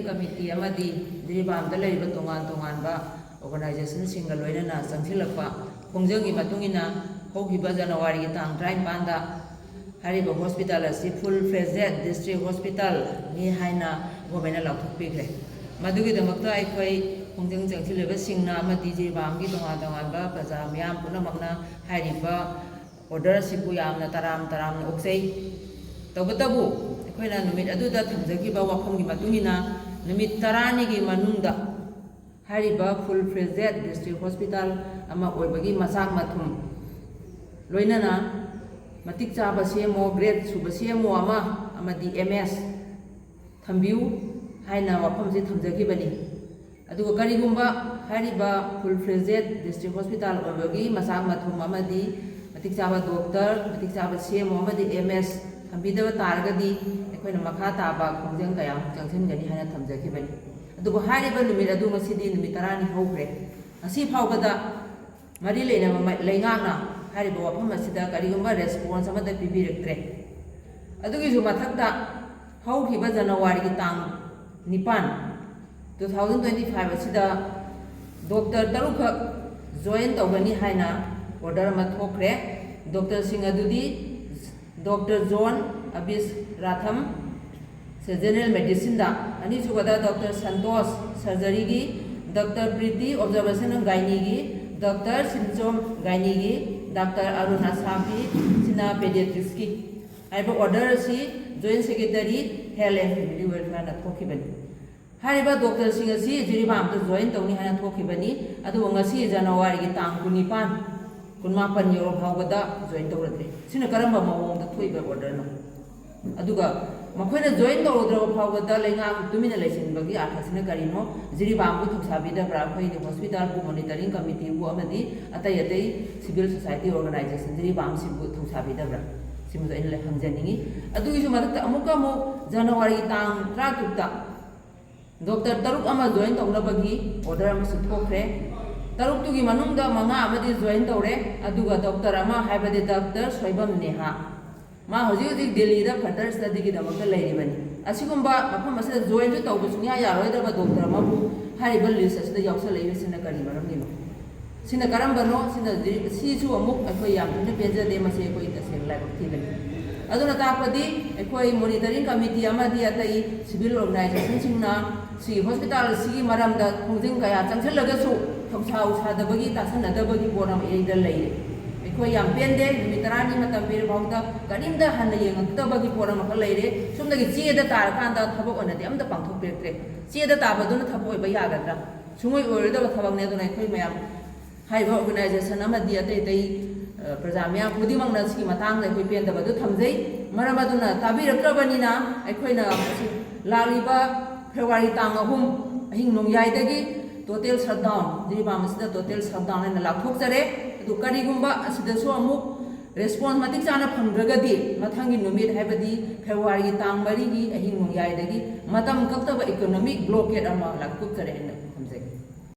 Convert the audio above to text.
Committee Jiribam तोान तोानब organisation लोनना चंसिलप खोजंगी जनवरी की तांग 15 hospital full fledged district hospital नि हाइना government लौथोपीख्रे मदुगीदमक्ता अखोई खोजंग चंसिलिबसिंगना जिरीबाम की तोान तोानब प्रजा मियाम पुनमकना हाइरिबा ऑर्डर सिबु यामना तराम तराम ओक्सै तौबतबु अखोइना नुमित अदुदा थमजखिबा वाफमगी मतुंगिना नुमित 10 की मनुंगदा हाइरिबा फुल फ्लेजेड डिस्ट्रिक्ट हॉस्पिटल अमा ओइबगी मसाक मथुम लोइनना मतिक चाबा सेमो ग्रेड सुबा सेमो अमा अमदी एमएस थंबिउ हाइना वाफमसे थमजखिबनी अदुगा करिगुंबा हाइरिबा फुल फ्लेजेड डिस्ट्रिक्ट हॉस्पिटल ओइबगी मसाक मथुम अमदी मतिक चाबा डॉक्टर मतिक चाबा सेमो अमदी एमएस थंबिदबा तारगदी अखोइना मखा ताबा खोजंग कया चंसिनगनी हाइना थमजखिबनी अदुबो हाइरिबा नुमित अदु ngasidi नुमित 10 हौग्रे asi फावगदा मरी लेना लेंगाना हाइरिबा वाफम असिदा करिगुंबा रेस्पॉन्स अमदा पिबिरक्त्रे अदुगिसु मथक्ता हौखिबा जनवरी की तांग 9 2025 असिदा डॉक्टर तरुख जॉइन तौगनी हाइना ऑर्डर अमा थोक्रे डॉक्टर सिंह अदुदी डॉक्टर जॉन अबिस राथम जनरल मेडिसिन दा अनीसुबदा डॉक्टर संतोष सर्जरी की डॉक्टर प्रीति ऑब्जर्वेशन गायनी की डॉक्टर सिंचोम गायनी की डॉक्टर अरुण असाफी सिना पेडियाट्रिक्स की आइबो ऑर्डर सी joint secretary health and family welfare ना थोखिबनी हारिबा डॉक्टर सिंह असी जिरीबाम तो जॉइन तौनी हाना थोखिबनी अदुबो ngasi जनवरी की तांग 19 यूरो फावगदा जॉइन तौरद्रे सिना Karamba मवोंगदा थोइबा order no अदुगा मखोइना join तौरद्रबा फावगदा लेंगाम तुमिना लेसिनबगी आथासिना करिनो Jiribam बु थुसाबिदब्रा खैनि हॉस्पिटल बु मॉनिटरिंग कमिटी बु अमदी अतै अतै civil society organisation Jiribam सिबु थुसाबिदब्रा Simu इन ले हमजनिंगी अदुगिसु मदक्ता अमुका मो जनवरी तांग 13 डॉक्टर तरुक अमा जॉइन तौनबगी ऑर्डर अमा सुथोखरे तरुक तुगी मनुंगदा मंगा अमदी जॉइन तौरे अदुगा डॉक्टर अमा हाइबदे डॉक्टर सोइबम नेहा मा हजि हजि दिल्ली दा फर्दर स्टडी की दमकता लेरिबनी असिगुंबा मफम असे जॉइन जु तौबु सुनिया यारोइदबा डॉक्टर अमा बु हारिबा लिस्ट असिदा यावसा लेबिसिना करि मरमनिनो सिना करंबनो सिना सिसु अमुक अखोय यामने पेजदे मसे कोई तसें लाइक थिबनी अदुना तापदी अखोय मॉनिटरिंग कमिटी अमदी अतई सिविल ऑर्गेनाइजेशन सिंगना सी हॉस्पिटल सी मरमदा खोजिंग कया चंगसलगसु थौसा उसादबगी तासनदबगी पोरम एरिदा लेरे अखोय याम पेंदे नुमित 10 मतम पेर भावदा करिंदा हन्ना येंगतबगी पोरम ख लेरे सुमदगी चेदा तारकांदा थबक अनदे अमदा पांथोक पेरत्रे चेदा ताबदुना थबक ओइबा यागद्रा सुमोय ओइरदबा थबकने अदुना अखोय मयाम हाइबा ऑर्गेनाइजेशन अमदी अतै तै प्रजा मयाम खुदिमंगना सी मतंग दा अखोय पेंदबदु थमजै मरम अदुना ताबिरक्रबनिना अखोयना लालिबा फेब्रुवारी तांग 3 अहिंग नोंयाइदगी टोटल शटडाउन जिरीबाम असिदा टोटल शटडाउन हाइना लाथोकजरे अदु करिगुंबा असिदसु अमुक रेस्पॉन्स मतिक चाना फंग्रगदी मथंगी नुमित हाइबदी फेब्रुवारी की तांग 3 की अहिंग नोंयाइदगी मतम कक्तबा इकोनॉमिक ब्लॉकेट अमा लाथोकजरे हाइना थमजै।